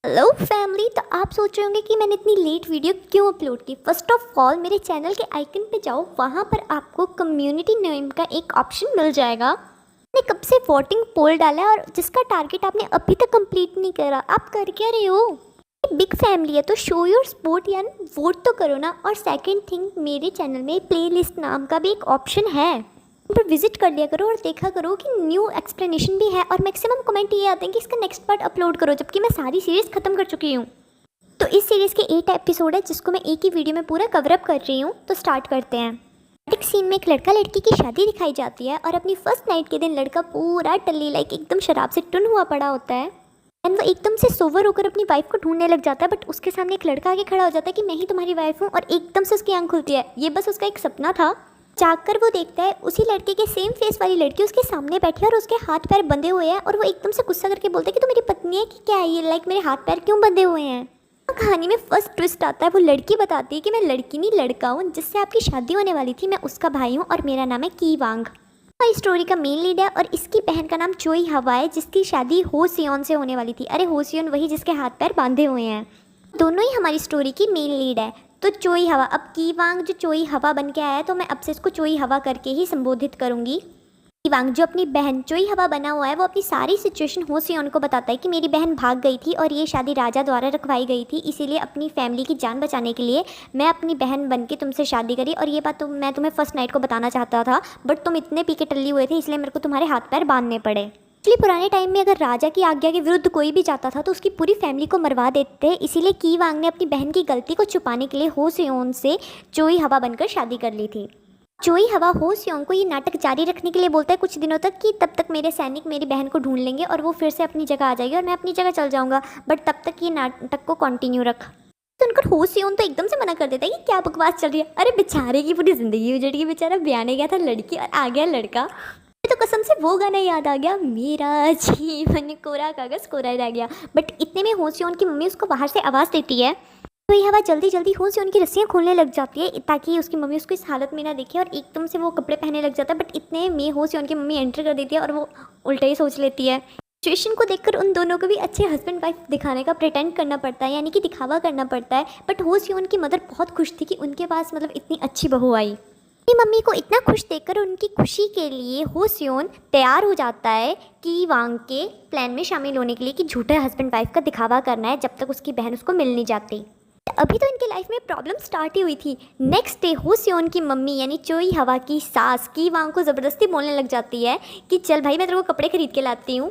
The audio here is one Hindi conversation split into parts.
Hello family. तो आप सोच रहे होंगे कि मैंने इतनी लेट वीडियो क्यों अपलोड की। फर्स्ट ऑफ ऑल मेरे चैनल के आइकन पे जाओ, वहाँ पर आपको कम्युनिटी नेम का एक ऑप्शन मिल जाएगा। मैंने कब से वोटिंग पोल डाला है और जिसका टारगेट आपने अभी तक कंप्लीट नहीं करा। आप कर क्या रहे हो? बिग फैमिली है तो शो योर सपोर्ट यानी वोट तो करो ना। और सेकंड थिंग, मेरे चैनल में प्लेलिस्ट नाम का भी एक ऑप्शन है, उन पर विजिट कर लिया करो और देखा करो कि न्यू एक्सप्लेनेशन भी है। और मैक्सिमम कमेंट ये आते हैं कि इसका नेक्स्ट पार्ट अपलोड करो, जबकि मैं सारी सीरीज़ ख़त्म कर चुकी हूँ। तो इस सीरीज़ के 8 एपिसोड है जिसको मैं एक ही वीडियो में पूरा कवरअप कर रही हूँ। तो स्टार्ट करते हैं। एक सीन में एक लड़का लड़की की शादी दिखाई जाती है और अपनी फर्स्ट नाइट के दिन लड़का पूरा टल्ली लाइक एकदम शराब से टुन हुआ पड़ा होता है। एंड वो एकदम से सोवर होकर अपनी वाइफ को ढूंढने लग जाता है, बट उसके सामने एक लड़का आके खड़ा हो जाता है कि मैं ही तुम्हारी वाइफ हूँ। और एकदम से उसकी आंख खुलती है। ये बस उसका एक सपना था। जाकर वो देखता है उसी लड़के के सेम फेस वाली लड़की उसके सामने बैठी है और उसके हाथ पैर बंधे हुए हैं। और वो एकदम से गुस्सा करके बोलता है कि तो मेरी पत्नी है कि क्या है ये, लाइक मेरे हाथ पैर क्यों बंधे हुए हैं। कहानी में फर्स्ट ट्विस्ट आता है। वो लड़की बताती है कि मैं लड़की नहीं लड़का हूँ, जिससे आपकी शादी होने वाली थी, मैं उसका भाई हूँ और मेरा नाम है की वांग। इस स्टोरी का मेन लीड है और इसकी बहन का नाम चोई हवा है, जिसकी शादी हो सियोन से होने वाली थी। अरे हो सियोन वही जिसके हाथ पैर बांधे हुए हैं। दोनों ही हमारी स्टोरी की मेन लीड है। तो चोई हवा, अब की वांग जो चोई हवा बन के आया है, तो मैं अब से इसको चोई हवा करके ही संबोधित करूंगी। की वांग जो अपनी बहन चोई हवा बना हुआ है, वो अपनी सारी सिचुएशन हो सियोन को बताता है कि मेरी बहन भाग गई थी और ये शादी राजा द्वारा रखवाई गई थी, इसीलिए अपनी फैमिली की जान बचाने के लिए मैं अपनी बहन बन के तुमसे शादी करी। और ये बात तो मैं तुम्हें फर्स्ट नाइट को बताना चाहता था, बट तुम इतने पी के टल्ली हुए थे, इसलिए मेरे को तुम्हारे हाथ पैर बांधने पड़े। एक्चुअली पुराने टाइम में अगर राजा की आज्ञा के विरुद्ध कोई भी जाता था तो उसकी पूरी फैमिली को मरवा देते थे। इसीलिए की वांग ने अपनी बहन की गलती को छुपाने के लिए हो सियोन से चोई हवा बनकर शादी कर ली थी। चोई हवा हो सियोन को ये नाटक जारी रखने के लिए बोलता है कुछ दिनों तक, कि तब तक मेरे सैनिक मेरी बहन को ढूंढ लेंगे और वो फिर से अपनी जगह आ जाएगी और मैं अपनी जगह चल जाऊंगा, बट तब तक ये नाटक को कंटिन्यू रख। तो उनका हो सियोन तो एकदम से मना कर देता है कि क्या बकवास चल रही है। अरे बेचारे की पूरी जिंदगी उजड़ गई, बेचारा ब्याने गया था लड़की और आ गया लड़का। तो कसम से वो गाना याद आ गया, मेरा जीवन कोरा कागज कोरा रह गया। बट इतने में हो सियोन की मम्मी उसको बाहर से आवाज़ देती है। तो ये हवा जल्दी जल्दी हो सियोन की रस्सियाँ खोलने लग जाती है ताकि उसकी मम्मी उसको इस हालत में ना देखे, और एकदम से वो कपड़े पहनने लग जाता है। बट इतने में हो सियोन की मम्मी एंटर कर देती है और वो उल्टा ही सोच लेती है। सिचुएशन को देखकर उन दोनों को भी अच्छे हस्बैंड वाइफ दिखाने का प्रिटेंड करना पड़ता है, यानी कि दिखावा करना पड़ता है। बट हो सियोन की मदर बहुत खुश थी कि उनके पास मतलब इतनी अच्छी बहू आई। अपनी मम्मी को इतना खुश देखकर उनकी खुशी के लिए हो सियोन तैयार हो जाता है कि वांग के प्लान में शामिल होने के लिए, कि झूठे हस्बैंड वाइफ का दिखावा करना है जब तक उसकी बहन उसको मिल नहीं जाती। अभी तो इनके लाइफ में प्रॉब्लम स्टार्ट ही हुई थी। नेक्स्ट डे हो सियोन की मम्मी यानी चोई हवा की सास की वांग को ज़बरदस्ती बोलने लग जाती है कि चल भाई मैं तेरे को कपड़े खरीद के लाती हूँ।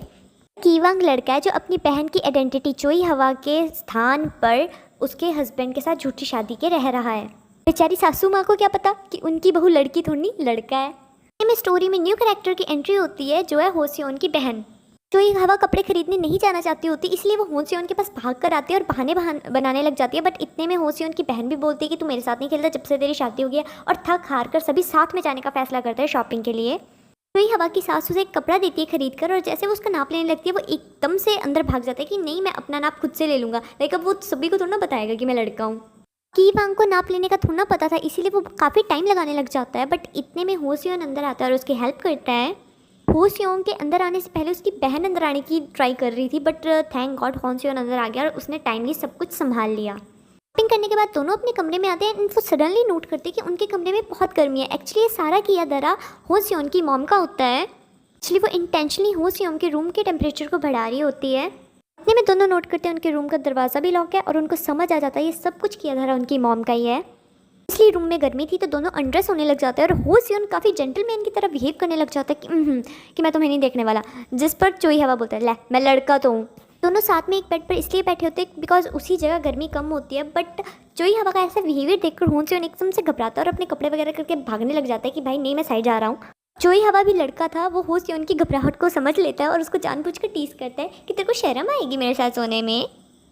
की वांग लड़का है जो अपनी बहन की आइडेंटिटी चोई हवा के स्थान पर उसके हस्बैंड के साथ झूठी शादी के रह रहा है। बेचारी सासू माँ को क्या पता कि उनकी बहू लड़की थोड़ी लड़का है। में स्टोरी में न्यू कैरेक्टर की एंट्री होती है जो है हो सियोन की बहन। चोई हवा कपड़े खरीदने नहीं जाना चाहती होती, इसलिए वो हो सियोन के पास भाग कर आती है और बहाने बनाने लग जाती है। बट इतने में हो सियोन की बहन भी बोलती है कि तू मेरे साथ नहीं खेलता जब से तेरी शादी हो गई है, और थक हार कर सभी साथ में जाने का फैसला करते हैं शॉपिंग के लिए। चोई हवा की सास उसे एक कपड़ा देती है खरीद कर, और जैसे वो उसका नाप लेने लगती है वो एकदम से अंदर भाग जाता है कि नहीं मैं अपना नाप खुद से ले लूँगा। लाइक अब वो सभी को थोड़ा ना बताएगा कि मैं लड़का हूँ। की वांग को नाप लेने का थोड़ा पता था, इसीलिए वो काफ़ी टाइम लगाने लग जाता है। बट इतने में हो सियोन अंदर आता है और उसकी हेल्प करता है। हो सियोन के अंदर आने से पहले उसकी बहन अंदर आने की ट्राई कर रही थी, बट थैंक गॉड हो सियोन अंदर आ गया और उसने टाइमली सब कुछ संभाल लिया। शॉपिंग करने के बाद दोनों अपने कमरे में आते हैं एंड वो सडनली नोट करते हैं कि उनके कमरे में बहुत गर्मी है। एक्चुअली ये सारा किया धरा हो सियोन की मॉम का होता है। एक्चुअली वो इंटेंशनली हो सियोन के रूम के टेम्परेचर को बढ़ा रही होती है। इतने में दोनों नोट करते हैं उनके रूम का दरवाज़ा भी लॉक है और उनको समझ आ जाता है ये सब कुछ किया धरा उनकी मॉम का ही है। इसलिए रूम में गर्मी थी तो दोनों अनड्रेस होने लग जाते हैं और हो सियोन काफ़ी जेंटलमैन की तरह बिहेव करने लग जाता है कि मैं तुम्हें नहीं देखने वाला। जिस पर चोई हवा बोलता है ले मैं लड़का तो हूँ। दोनों साथ में एक बेड पर इसलिए बैठे होते हैं बिकॉज उसी जगह गर्मी कम होती है। बट चोई हवा का ऐसा बिहेवियर देखकर हो सियोन एकदम से घबराता है और अपने कपड़े वगैरह करके भागने लग जाता है कि भाई नहीं मैं साइड जा रहा हूँ। चोई हवा भी लड़का था, वो हो सियोन की घबराहट को समझ लेता है और उसको जानबूझकर टीस करता है कि तेरे को शर्म आएगी मेरे साथ सोने में।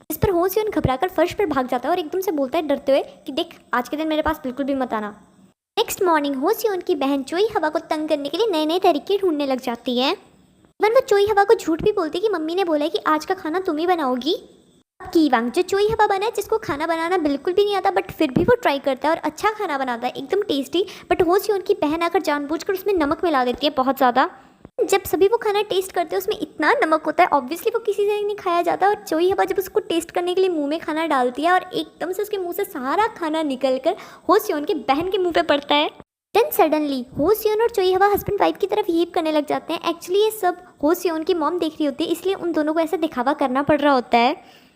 इस पर हो सियोन घबराकर फर्श पर भाग जाता है और एकदम से बोलता है डरते हुए कि देख आज के दिन मेरे पास बिल्कुल भी मत आना। नेक्स्ट मॉर्निंग हो सियोन की बहन चोई हवा को तंग करने के लिए नए नए तरीके ढूंढने लग जाती है। इवन वो चोई हवा को झूठ भी बोलती है कि मम्मी ने बोला है कि आज का खाना तुम ही बनाओगी। की वांग जो चोई हवा बना है जिसको खाना बनाना बिल्कुल भी नहीं आता, बट फिर भी वो ट्राई करता है और अच्छा खाना बनाता है एकदम टेस्टी। बट हो सियोन की बहन आकर जानबूझकर उसमें नमक मिला देती है बहुत ज़्यादा। जब सभी वो खाना टेस्ट करते हैं उसमें इतना नमक होता है, ऑब्वियसली वो किसी से नहीं खाया जाता। और चोई हवा जब उसको टेस्ट करने के लिए मुंह में खाना डालती है और एकदम से उसके मुंह से सारा खाना निकल कर हो सियोन की बहन के मुंह पे पड़ता है। देन सडनली हो सियोन और चोई हवा हस्बैंड वाइफ की तरफ हीप करने लग जाते हैं। एक्चुअली ये सब हो सियोन की मॉम देख रही होती है, इसलिए उन दोनों को ऐसा दिखावा करना पड़ रहा होता है।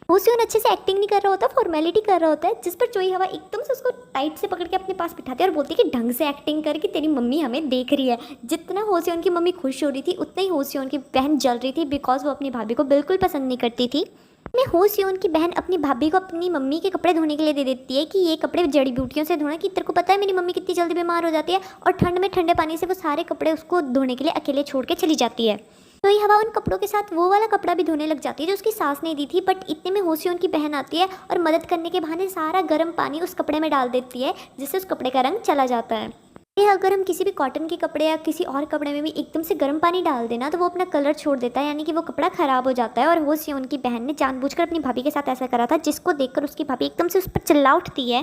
हो सियोन अच्छे से एक्टिंग नहीं कर रहा होता, फॉर्मेलिटी कर रहा होता है, जिस पर चोई हवा एकदम से उसको टाइट से पकड़ के अपने पास बिठाती है और बोलती है कि ढंग से एक्टिंग कर कि तेरी मम्मी हमें देख रही है। जितना हो सियोन की मम्मी खुश हो रही थी उतना ही हो सियोन की बहन जल रही थी, बिकॉज वो अपनी भाभी को बिल्कुल पसंद नहीं करती थी। में हो सियोन की बहन अपनी भाभी को अपनी मम्मी के कपड़े धोने के लिए दे देती है कि ये कपड़े जड़ी बूटियों से धोना, कि तेरे को पता है मेरी मम्मी कितनी जल्दी बीमार हो जाती है। और ठंड में ठंडे पानी से वो सारे कपड़े उसको धोने के लिए अकेले छोड़ के चली जाती है। तो ये हवा उन कपड़ों के साथ वो वाला कपड़ा भी धोने लग जाती है जो उसकी सास ने दी थी। बट इतने में हो सियोन की बहन आती है और मदद करने के बहाने सारा गर्म पानी उस कपड़े में डाल देती है, जिससे उस कपड़े का रंग चला जाता है। अगर हम किसी भी कॉटन के कपड़े या किसी और कपड़े में भी एकदम से गर्म पानी डाल देना तो वो अपना कलर छोड़ देता है, यानी कि वो कपड़ा खराब हो जाता है। और हो सियोन की बहन ने जानबूझकर अपनी भाभी के साथ ऐसा करा था, जिसको देखकर उसकी भाभी एकदम से उस पर चिल्ला उठती है।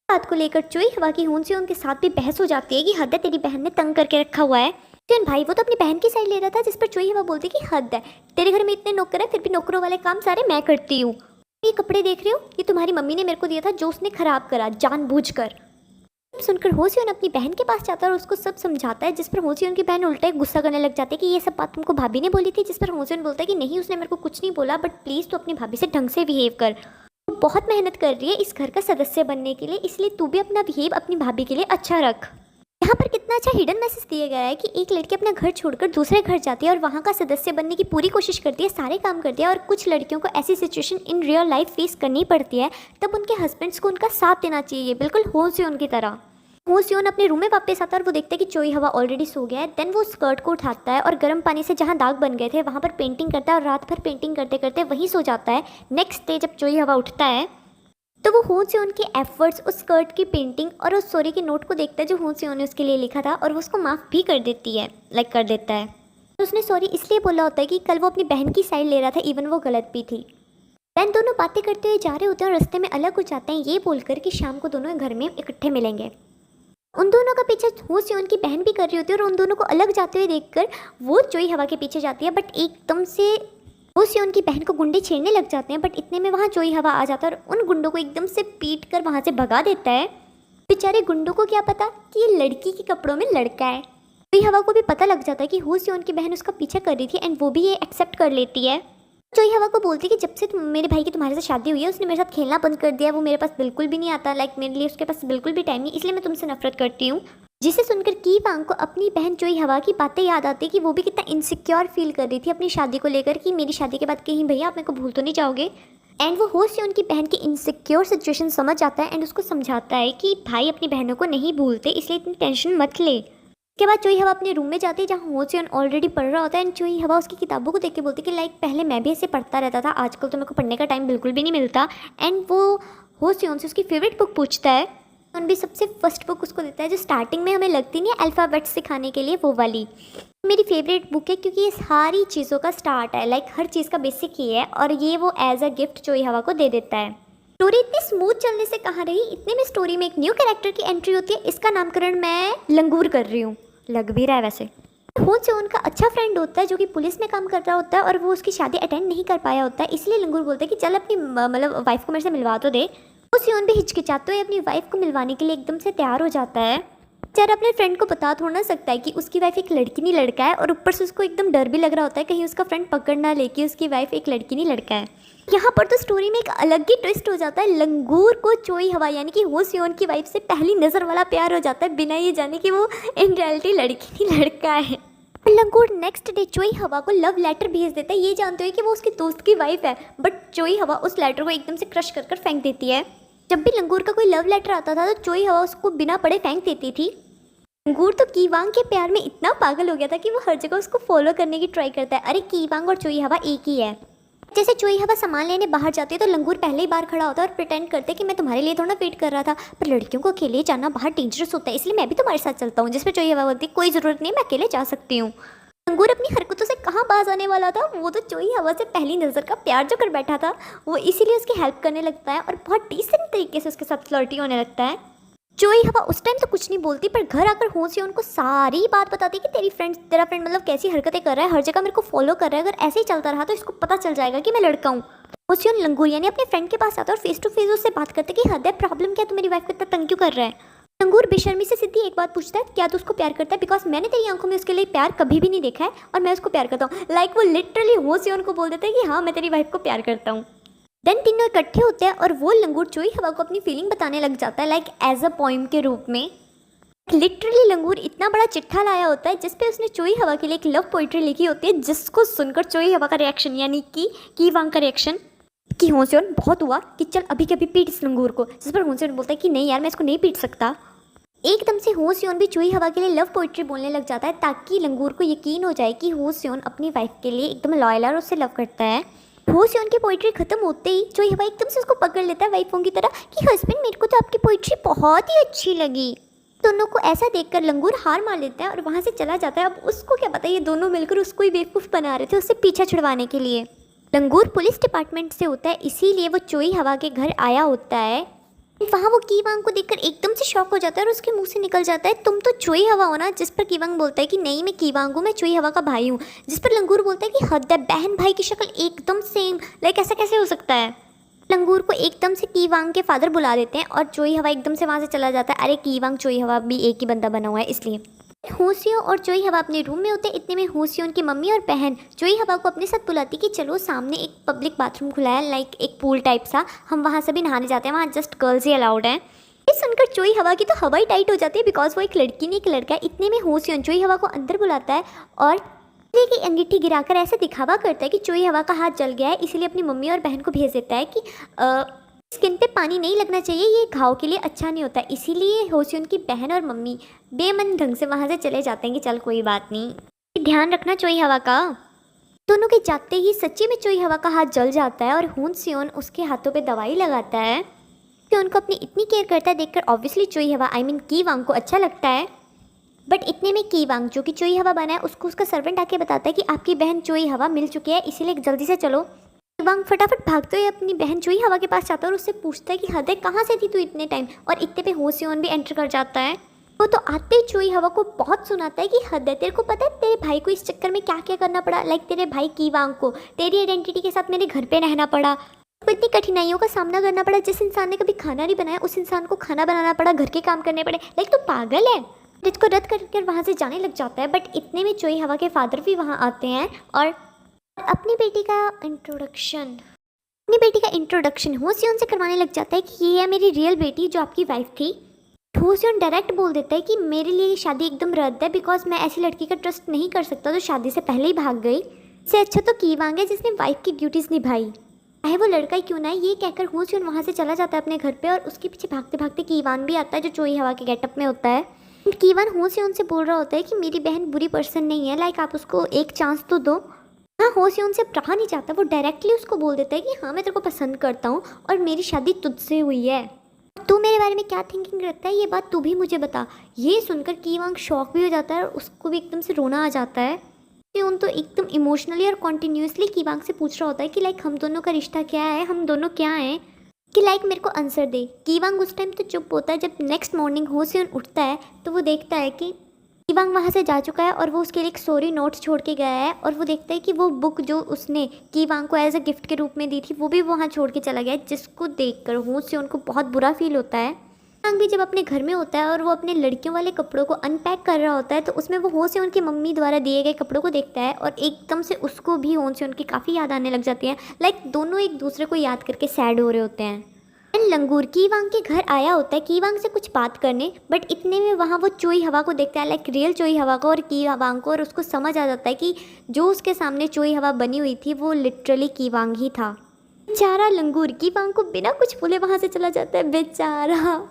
बात को लेकर चोई हवा की हो सियोन के साथ भी बहस हो जाती है कि हद है, तेरी बहन ने तंग करके रखा हुआ है। सियोन भाई वो तो अपनी बहन की साइड ले रहा था, जिस पर चोई हवा बोलती कि हद है, तेरे घर में इतने नौकर है फिर भी नौकरों वाले काम सारे मैं करती हूँ। ये कपड़े देख रहे हो, ये तुम्हारी मम्मी ने मेरे को दिया था जो उसने खराब करा जानबूझकर। सुनकर हो सियोन अपनी बहन के पास जाता है और उसको सब समझाता है, जिस पर हो सियोन की बहन उल्टा गुस्सा करने लग जाती है कि ये सब बात तुमको भाभी ने बोली थी। जिस पर हो सियोन बोलता है कि नहीं, उसने मेरे को कुछ नहीं बोला, बट प्लीज़ तू अपनी भाभी से ढंग से बिहेव कर। वो बहुत मेहनत कर रही है इस घर का सदस्य बनने के लिए, इसलिए तू भी अपना बिहेव अपनी भाभी के लिए अच्छा रख। यहाँ पर कितना अच्छा हिडन मैसेज दिया गया है कि एक लड़की अपना घर छोड़कर दूसरे घर जाती है और वहाँ का सदस्य बनने की पूरी कोशिश करती है, सारे काम करती है। और कुछ लड़कियों को ऐसी situation in real life face करनी पड़ती है, तब उनके हस्बैंड्स को उनका साथ देना चाहिए, बिल्कुल हो सियोन की तरह। हो सियोन अपने रूम में वापस आता है और वो देखता है कि चोई हवा ऑलरेडी सो गया है। देन वो स्कर्ट को उठाता है और गर्म पानी से जहाँ दाग बन गए थे वहाँ पर पेंटिंग करता है और रात भर पेंटिंग करते करते वहीं सो जाता है। नेक्स्ट डे जब चोई हवा उठता है तो वो हो सियोन के एफर्ट्स, उस स्कर्ट की पेंटिंग और उस सॉरी के नोट को देखता है जो हो सियोन ने उसके लिए लिखा था, और वो उसको माफ़ भी कर देती है, कर देता है। तो उसने सॉरी इसलिए बोला होता है कि कल वो अपनी बहन की साइड ले रहा था, इवन वो गलत भी थी। देन दोनों बातें करते हुए जा रहे होते हैं और रास्ते में अलग हो जाते हैं, ये बोलकर कि शाम को दोनों घर में इकट्ठे मिलेंगे। उन दोनों का पीछे हो सियोन की बहन भी कर रही होती है और उन दोनों को अलग जाते हुए देखकर वो चोई हवा के पीछे जाती है। बट एकदम से हो सियोन की बहन को गुंडे छेड़ने लग जाते हैं, बट इतने में वहाँ चोई हवा आ जाता है और उन गुंडों को एकदम से पीट कर वहाँ से भगा देता है। बेचारे गुंडों को क्या पता कि ये लड़की के कपड़ों में लड़का है। चोई हवा को भी पता लग जाता है कि हो सियोन की बहन उसका पीछा कर रही थी एंड वो भी ये एक्सेप्ट कर लेती है। चोई हवा को बोलती है कि जब से मेरे भाई की तुम्हारे साथ शादी हुई है उसने मेरे साथ खेलना बंद कर दिया, वो मेरे पास बिल्कुल भी नहीं आता, मेरे लिए उसके पास बिल्कुल भी टाइम नहीं, इसलिए मैं तुमसे नफरत करती हूँ। जिसे सुनकर की वांग को अपनी बहन चोई हवा की बातें याद आती कि वो भी कितना इनसिक्योर फील कर रही थी अपनी शादी को लेकर कि मेरी शादी के बाद कहीं भैया आप मेरे को भूल तो नहीं जाओगे। एंड वो हो सियोन की बहन की इनसिक्योर सिचुएशन समझ जाता है एंड उसको समझाता है कि भाई अपनी बहनों को नहीं भूलते, इसलिए इतनी टेंशन मत ले। उसके बाद चोई हवा अपने रूम में जाती है जहाँ हो सियोन ऑलरेडी पढ़ रहा होता है एंड चोई हवा उसकी किताबों को देख के बोलती कि पहले मैं भी ऐसे पढ़ता रहता था, आजकल तो मेरे को पढ़ने का टाइम बिल्कुल भी नहीं मिलता। एंड वो हो सियोन से उसकी फेवरेट बुक पूछता है, भी सबसे फर्स्ट बुक उसको देता है जो स्टार्टिंग में हमें लगती नहीं है अल्फ़ाबेट्स सिखाने के लिए, वो वाली मेरी फेवरेट बुक है क्योंकि ये सारी चीज़ों का स्टार्ट है, हर चीज़ का बेसिक ये है। और ये वो एज अ गिफ्ट चोई हवा को दे देता है। स्टोरी इतनी स्मूथ चलने से कहाँ रही, इतने में स्टोरी में एक न्यू कैरेक्टर की एंट्री होती है। इसका नामकरण मैं लंगूर कर रही हूँ, लग भी रहा है वैसे। हो सियोन का अच्छा फ्रेंड होता है जो कि पुलिस में काम कर रहा होता है और वो उसकी शादी अटेंड नहीं कर पाया होता है, इसलिए लंगूर बोलता है कि चल अपनी वाइफ को मेरे से मिलवा तो दे। वो सियोन भी हिचकिचाते हुए अपनी वाइफ को मिलवाने के लिए एकदम से तैयार हो जाता है। बेचारा अपने फ्रेंड को बता थोड़ा ना सकता है कि उसकी वाइफ एक लड़की नहीं लड़का है, और ऊपर से उसको एकदम डर भी लग रहा होता है कहीं उसका फ्रेंड पकड़ ना ले कि उसकी वाइफ एक लड़की नहीं लड़का है। यहाँ पर तो स्टोरी में एक अलग ही ट्विस्ट हो जाता है। लंगूर को चोई हवा यानी कि हो सियोन की वाइफ से पहली नज़र वाला प्यार हो जाता है, बिना ये जाने कि वो इन रियलिटी लड़की नहीं लड़का है। लंगूर नेक्स्ट डे चोई हवा को लव लेटर भेज देता है, ये जानते हुए कि वो उसके दोस्त की वाइफ है, बट चोई हवा उस लेटर को एकदम से क्रश कर फेंक देती है। जब भी लंगूर का कोई लव लेटर आता था तो चोई हवा उसको बिना पढ़े फेंक देती थी। लंगूर तो कीवांग के प्यार में इतना पागल हो गया था कि वो हर जगह उसको फॉलो करने की ट्राई करता है। अरे कीवांग और चोई हवा एक ही है। जैसे चोई हवा सामान लेने बाहर जाती है तो लंगूर पहले ही बाहर खड़ा होता है और प्रिटेंड करते कि मैं तुम्हारे लिए थोड़ा वेट कर रहा था, पर लड़कियों को अकेले जाना बाहर डेंजरस होता है, इसलिए मैं भी तुम्हारे साथ चलता हूँ। जिस पर चोई हवा बोलती कोई ज़रूरत नहीं, मैं अकेले जा सकती हूँ। लंगूर अपनी हरकतों से कहाँ बाज आने वाला था, वो तो चोई हवा से पहली नज़र का प्यार जो कर बैठा था वो इसीलिए उसकी हेल्प करने लगता है और बहुत डिसेंट तरीके से उसके साथ फ्लर्टी होने लगता है। चोई हवा उस टाइम तो कुछ नहीं बोलती, पर घर आकर होसियोन को सारी बात बताती कि तेरा फ्रेंड मतलब कैसी हरकतें कर रहा है, हर जगह मेरे को फॉलो कर रहा है, अगर ऐसे ही चलता रहा तो इसको पता चल जाएगा कि मैं लड़का हूँ। होसियोन लंगूर यानी अपने फ्रेंड के पास आता है और फेस टू फेस उससे बात करते कि हद है, प्रॉब्लम क्या है, तू मेरी वाइफ को इतना तंग क्यों कर रहा है। लंगूर बेशर्मी से सीधी एक बात पूछता है, क्या तू उसको प्यार करता है, बिकॉज मैंने तेरी आंखों में उसके लिए प्यार कभी भी नहीं देखा है और मैं उसको प्यार करता हूँ। लाइक वो लिटरली होसियोन को बोल देता है कि हाँ मैं तेरी वाइफ को प्यार करता हूँ। देन तीनों इकट्ठे होते हैं और वो लंगूर चोई हवा को अपनी फीलिंग बताने लग जाता है, लाइक एज अ पोइम के रूप में। लिटरली लंगूर इतना बड़ा चिट्ठा लाया होता है जिसपे उसने चोई हवा के लिए एक लव पोइट्री लिखी होती है, जिसको सुनकर चोई हवा का रिएक्शन यानी कि कीवांग का रिएक्शन कि होसियोन बहुत हुआ कि चल अभी के अभी पीट इस लंगूर को, जिस पर होसियोन बोलता है कि नहीं यार मैं इसको नहीं पीट सकता। एकदम से होसियोन भी चोई हवा के लिए लव पोइट्री बोलने लग जाता है ताकि लंगूर को यकीन हो जाए कि होसियोन अपनी वाइफ के लिए एकदम लॉयल और उससे लव करता है। होसियोन की पोइट्री खत्म होते ही चोई हवा एकदम से उसको पकड़ लेता है वाइफों की तरह कि हस्बैंड मेरे को तो आपकी पोइट्री बहुत ही अच्छी लगी। दोनों को ऐसा देखकर लंगूर हार मान लेता है और वहाँ से चला जाता है। अब उसको क्या पता ये दोनों मिलकर उसको ही बेवकूफ़ बना रहे थे उससे पीछा छुड़वाने के लिए। लंगूर पुलिस डिपार्टमेंट से होता है, इसीलिए वो चोई हवा के घर आया होता है। वहाँ वो कीवांग को देखकर एकदम से शॉक हो जाता है और उसके मुंह से निकल जाता है, तुम तो चोई हवा हो ना। जिस पर कीवांग बोलता है कि नहीं मैं कीवांग हूँ, मैं चोई हवा का भाई हूँ। जिस पर लंगूर बोलता है कि हद है, बहन भाई की शक्ल एकदम सेम, लाइक ऐसा कैसे हो सकता है। लंगूर को एकदम से कीवांग के फादर बुला देते हैं और चोई हवा एकदम से वहाँ से चला जाता है। अरे कीवांग चोई हवा भी एक ही बंदा बना हुआ है इसलिए। होसियों और चोई हवा अपने रूम में होते हैं। इतने में होसियों की मम्मी और बहन चोई हवा को अपने साथ बुलाती कि चलो सामने एक पब्लिक बाथरूम खुला है, लाइक एक पूल टाइप सा, हम वहाँ सभी नहाने जाते हैं, वहाँ जस्ट गर्ल्स ही अलाउड हैं। ये सुनकर चोई हवा की तो हवा ही टाइट हो जाती है, बिकॉज वो एक लड़की नहीं एक लड़का है। इतने में होसियों चोई हवा को अंदर बुलाता है और की अंगीठी गिराकर ऐसे दिखावा करता है कि चोई हवा का हाथ जल गया है, इसीलिए अपनी मम्मी और बहन को भेज देता है कि स्किन पे पानी नहीं लगना चाहिए, ये घाव के लिए अच्छा नहीं होता। इसीलिए होसियों की बहन और मम्मी बेमन ढंग से वहाँ से चले जाते हैं कि चल कोई बात नहीं, ध्यान रखना चोई हवा का। दोनों के जाते ही सच्ची में चोई हवा का हाथ जल जाता है और होसियों उसके हाथों पे दवाई लगाता है कि उनको अपनी इतनी केयर करता है देखकर ऑब्वियसली चोई हवा आई मीन कीवांग को अच्छा लगता है। बट इतने में कीवांग जो कि चोई हवा बना है उसको उसका सर्वेंट आके बताता है कि आपकी बहन चोई हवा मिल चुकी है, इसीलिए जल्दी से चलो। कीवांग फटाफट भागते हुए अपनी बहन चोई हवा के पास जाता है और उससे पूछता है कि हद है कहाँ से थी तू इतने टाइम। और इतने पे होसियों भी एंटर कर जाता है। वो तो आते ही चोई हवा को बहुत सुनाता है कि हद है, तेरे को पता है तेरे भाई को इस चक्कर में क्या क्या करना पड़ा, लाइक तेरे भाई कीवांग को तेरी आइडेंटिटी के साथ मेरे घर पे रहना पड़ा, इतनी कठिनाइयों का सामना करना पड़ा। जिस इंसान ने कभी खाना नहीं बनाया उस इंसान को खाना बनाना पड़ा, घर के काम करने पड़े, लाइक तो पागल है। इसको रद्द कर वहाँ से जाने लग जाता है। बट इतने में चोई हवा के फादर भी वहाँ आते हैं और अपनी बेटी का इंट्रोडक्शन होसियों से करवाने लग जाता है कि ये है मेरी रियल बेटी जो आपकी वाइफ थी। होसियों डायरेक्ट बोल देता है कि मेरे लिए शादी एकदम रद्द है, बिकॉज मैं ऐसी लड़की का ट्रस्ट नहीं कर सकता जो शादी से पहले ही भाग गई। इससे अच्छा तो कीवांग है जिसने वाइफ की ड्यूटीज़ निभाई, चाहे वो लड़का ही क्यों ना है। ये कहकर होसियों वहाँ से चला जाता है अपने घर पे और उसके पीछे भागते भागते कीवान भी आता है जो चोई हवा के गेटअप में होता है। कीवान होसियों से बोल रहा होता है कि मेरी बहन बुरी पर्सन नहीं है, लाइक आप उसको एक चांस तो दो। हाँ होसियों से रहा नहीं चाहता, वो डायरेक्टली उसको बोल देता है कि हाँ मैं तेरे को पसंद करता हूँ और मेरी शादी तुझसे हुई है, तू मेरे बारे में क्या थिंकिंग रखता है ये बात तू भी मुझे बता। ये सुनकर कीवांग शॉक भी हो जाता है और उसको भी एकदम से रोना आ जाता है। उन तो एकदम इमोशनली और कॉन्टीन्यूसली कीवांग से पूछ रहा होता है कि लाइक हम दोनों का रिश्ता क्या है, हम दोनों क्या हैं, कि लाइक मेरे को आंसर दे। कीवांग उस टाइम तो चुप होता है। जब नेक्स्ट मॉर्निंग होसियों उठता है तो वो देखता है कि कीवांग वहाँ से जा चुका है और वो उसके लिए एक सॉरी नोट छोड़ के गया है। और वो देखता है कि वो बुक जो उसने कीवांग को एज अ गिफ्ट के रूप में दी थी वो भी वहाँ छोड़ के चला गया है, जिसको देखकर होसियों को बहुत बुरा फील होता है। कीवांग भी जब अपने घर में होता है और वो अपने लड़कियों वाले कपड़ों को अनपैक कर रहा होता है तो उसमें वो होसियों की मम्मी द्वारा दिए गए कपड़ों को देखता है और एकदम से उसको भी होसियों की काफ़ी याद आने लग जाती है। लाइक दोनों एक दूसरे को याद करके सैड हो रहे होते हैं। लंगूर कीवांग के घर आया होता है कीवांग से कुछ बात करने, बट इतने में वहाँ वो चोई हवा को देखता है, लाइक रियल चोई हवा को और कीवांग को, और उसको समझ आ जाता है कि जो उसके सामने चोई हवा बनी हुई थी वो लिटरली कीवांग ही था। बेचारा लंगूर कीवांग को बिना कुछ बोले वहाँ से चला जाता है। बेचारा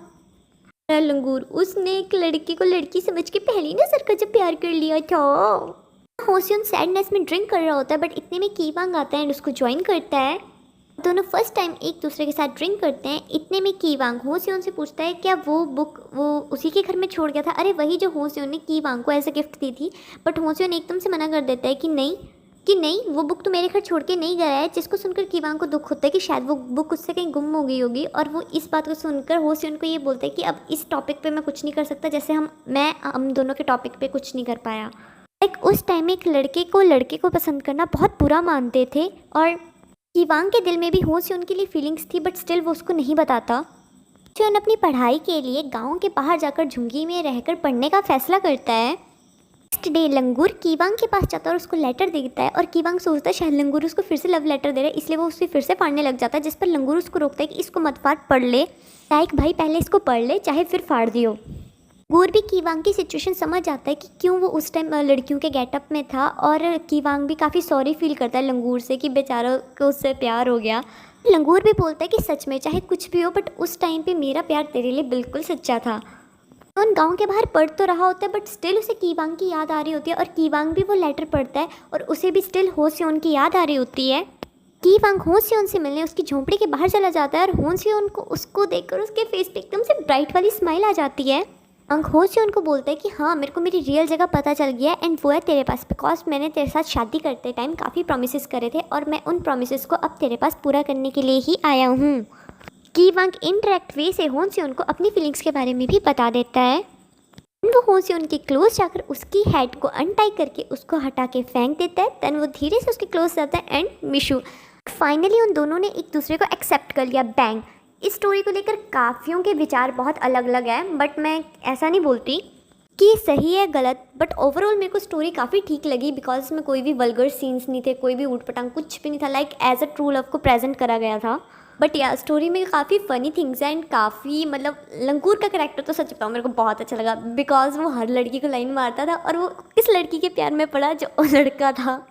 लंगूर, उसने एक लड़की को लड़की समझ के पहली नजर का जब प्यार कर लिया था। होसियों सैडनेस में ड्रिंक कर रहा होता है, बट इतने में कीवांग आता है एंड उसको ज्वाइन करता है। दोनों फर्स्ट टाइम एक दूसरे के साथ ड्रिंक करते हैं। इतने में कीवांग होसियों से पूछता है क्या वो बुक वो उसी के घर में छोड़ गया था, अरे वही जो होसियों ने कीवांग को एज अ गिफ्ट दी थी। बट होसियों एकदम से मना कर देता है कि नहीं, कि नहीं वो बुक तो मेरे घर छोड़ के नहीं गया है, जिसको सुनकर कीवांग को दुख होता है कि शायद वो बुक उससे कहीं गुम हो गई होगी। और वो इस बात को सुनकर हो सियोन को ये बोलता है कि अब इस टॉपिक पे मैं कुछ नहीं कर सकता, जैसे हम दोनों के टॉपिक पे कुछ नहीं कर पाया। लाइक उस टाइम एक लड़के को पसंद करना बहुत बुरा मानते थे और कीवांग के दिल में भी हो सियोन के लिए फीलिंग्स थी, बट स्टिल वो उसको नहीं बताता। सियोन अपनी पढ़ाई के लिए गाँव के बाहर जाकर झुंगी में रहकर पढ़ने का फैसला करता है। नेक्स्ट डे लंगूर कीवांग के पास जाता है और उसको लेटर देता है और कीवांग सोचता है शायद लंगूर उसको फिर से लव लेटर दे रहा है, इसलिए वो उसे फिर से फाड़ने लग जाता है, जिस पर लंगूर उसको रोकता है कि इसको मत फाड़, पढ़ ले। लाइक भाई पहले इसको पढ़ ले चाहे फिर फाड़ दियो। लंगूर भी कीवांग की सिचुएशन समझ जाता है कि क्यों वो उस टाइम लड़कियों के गेटअप में था, और कीवांग भी काफ़ी सॉरी फील करता है लंगूर से कि बेचारा को उससे प्यार हो गया। लंगूर भी बोलता है कि सच में चाहे कुछ भी हो बट उस टाइम पे मेरा प्यार तेरे लिए बिल्कुल सच्चा था। उन गांव के बाहर पढ़ तो रहा होता है बट स्टिल उसे कीवांग की याद आ रही होती है, और कीवांग भी वो लेटर पढ़ता है और उसे भी स्टिल हो सियोन की याद आ रही होती है। कीवांग हो सियोन से मिलने उसकी झोंपड़ी के बाहर चला जाता है और हो सियोन को उसको देखकर उसके फेस पे एकदम से ब्राइट वाली स्माइल आ जाती है। हो सियोन को बोलता है कि हाँ मेरे को मेरी रियल जगह पता चल गया है एंड वो है तेरे पास, बिकॉज मैंने तेरे साथ शादी करते टाइम काफ़ी प्रोमिस करे थे और मैं उन प्रोमिस को अब तेरे पास पूरा करने के लिए ही आया हूँ। कीवांग इनडायरेक्ट वे से हो सियोन को अपनी फीलिंग्स के बारे में भी बता देता है। वो हो सियोन के क्लोज जाकर उसकी हेड को अनटाई करके उसको हटा के फेंक देता है। देन वो धीरे से उसके क्लोज जाता है एंड मिशू। फाइनली उन दोनों ने एक दूसरे को एक्सेप्ट कर लिया। बैंग। इस स्टोरी को लेकर काफ़ियों के विचार बहुत अलग अलग हैं, बट मैं ऐसा नहीं बोलती कि सही है गलत, बट ओवरऑल मेरे को स्टोरी काफ़ी ठीक लगी बिकॉज इसमें कोई भी वल्गर सीन्स नहीं थे, कोई भी ऊट पटांग कुछ भी नहीं था। Like as a true love को प्रेजेंट करा गया था। बट या स्टोरी में काफ़ी फ़नी थिंग्स हैं एंड काफ़ी मतलब लंगूर का करेक्टर तो सच बताऊँ मेरे को बहुत अच्छा लगा बिकॉज वो हर लड़की को लाइन मारता था और वो किस लड़की के प्यार में पड़ा जो लड़का था।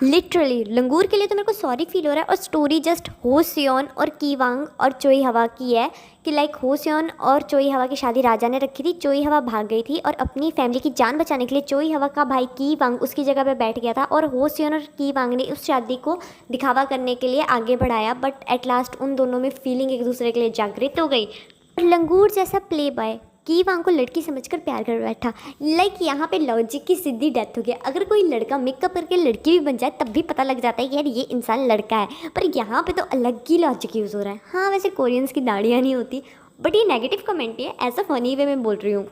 लिटरली लंगूर के लिए तो मेरे को सॉरी फील हो रहा है। और स्टोरी जस्ट हो सियोन और कीवांग और चोई हवा की है कि लाइक हो सियोन और चोई हवा की शादी राजा ने रखी थी। चोई हवा भाग गई थी और अपनी फैमिली की जान बचाने के लिए चोई हवा का भाई कीवांग उसकी जगह पे बैठ गया था और हो सियोन और कीवांग ने उस शादी को दिखावा करने के लिए आगे बढ़ाया, बट एट लास्ट उन दोनों में फीलिंग एक दूसरे के लिए जागृत हो गई। और लंगूर जैसा प्ले बॉय कीवांग को लड़की समझकर प्यार कर बैठा। लाइक यहाँ पे लॉजिक की सीधी डेथ हो गया। अगर कोई लड़का मेकअप करके लड़की भी बन जाए तब भी पता लग जाता है कि यार ये इंसान लड़का है, पर यहाँ पे तो अलग ही लॉजिक यूज़ हो रहा है। हाँ वैसे कोरियंस की दाढ़ियाँ नहीं होती, बट ये नेगेटिव कमेंट ही है, ऐसा फनी वे में बोल रही हूँ।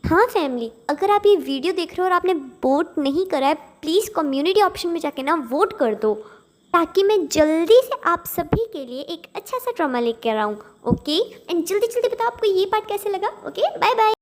हाँ फैमिली, अगर आप ये वीडियो देख रहे हो और आपने वोट नहीं करा है प्लीज़ कम्युनिटी ऑप्शन में जाके ना वोट कर दो, ताकि मैं जल्दी से आप सभी के लिए एक अच्छा सा ड्रामा लेकर आऊँ। ओके एंड जल्दी जल्दी बताओ आपको ये पार्ट कैसे लगा। Okay bye bye.